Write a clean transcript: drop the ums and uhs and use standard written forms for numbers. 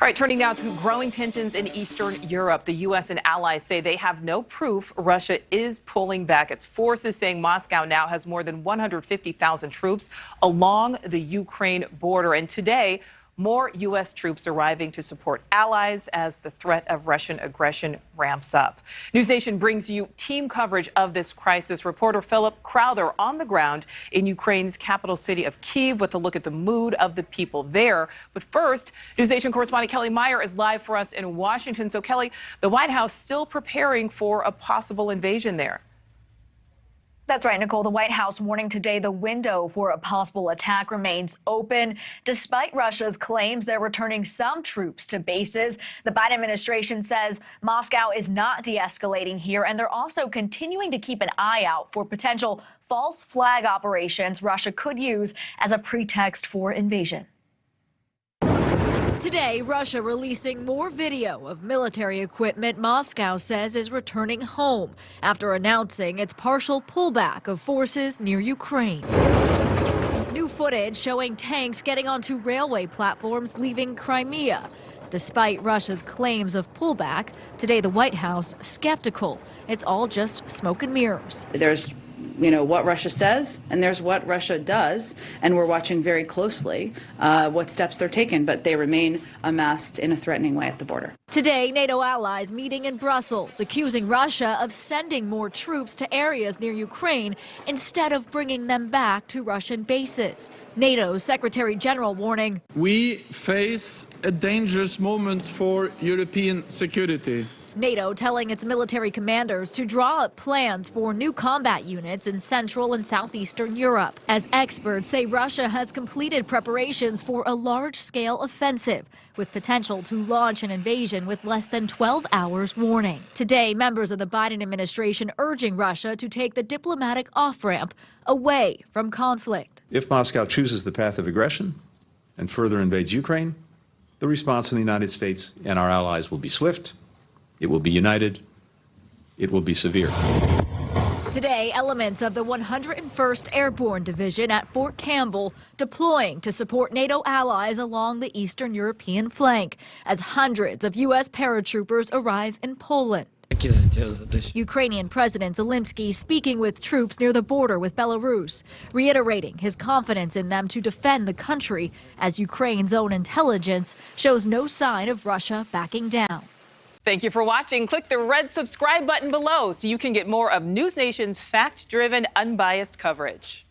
All right, turning now to growing tensions in Eastern Europe. The U.S. and allies say they have no proof Russia is pulling back its forces, saying Moscow now has more than 150,000 troops along the Ukraine border. And today, more U.S. troops arriving to support allies as the threat of Russian aggression ramps up. NewsNation brings you team coverage of this crisis. Reporter Philip Crowther on the ground in Ukraine's capital city of Kyiv with a look at the mood of the people there. But first, NewsNation correspondent Kelly Meyer is live for us in Washington. So, Kelly, the White House still preparing for a possible invasion there. That's right, Nicole. The White House warning today the window for a possible attack remains open. Despite Russia's claims they're returning some troops to bases, the Biden administration says Moscow is not de-escalating here, and they're also continuing to keep an eye out for potential false flag operations Russia could use as a pretext for invasion. Today, Russia releasing more video of military equipment Moscow says is returning home after announcing its partial pullback of forces near Ukraine. New footage showing tanks getting onto railway platforms leaving Crimea. Despite Russia's claims of pullback, today the White House skeptical. It's all just smoke and mirrors. There's what Russia says, and there's what Russia does, and we're watching very closely what steps they're taking, but they remain amassed in a threatening way at the border. Today, NATO allies meeting in Brussels, accusing Russia of sending more troops to areas near Ukraine instead of bringing them back to Russian bases. NATO's Secretary General warning, "We face a dangerous moment for European security." NATO telling its military commanders to draw up plans for new combat units in Central and Southeastern Europe, as experts say Russia has completed preparations for a large-scale offensive, with potential to launch an invasion with less than 12 hours warning. Today, members of the Biden administration urging Russia to take the diplomatic off-ramp away from conflict. If Moscow chooses the path of aggression and further invades Ukraine, the response from the United States and our allies will be swift. It will be united. It will be severe. Today, elements of the 101st Airborne Division at Fort Campbell deploying to support NATO allies along the Eastern European flank as hundreds of U.S. paratroopers arrive in Poland. Ukrainian President Zelensky speaking with troops near the border with Belarus, reiterating his confidence in them to defend the country as Ukraine's own intelligence shows no sign of Russia backing down. Thank you for watching. Click the red subscribe button below so you can get more of NewsNation's fact-driven, unbiased coverage.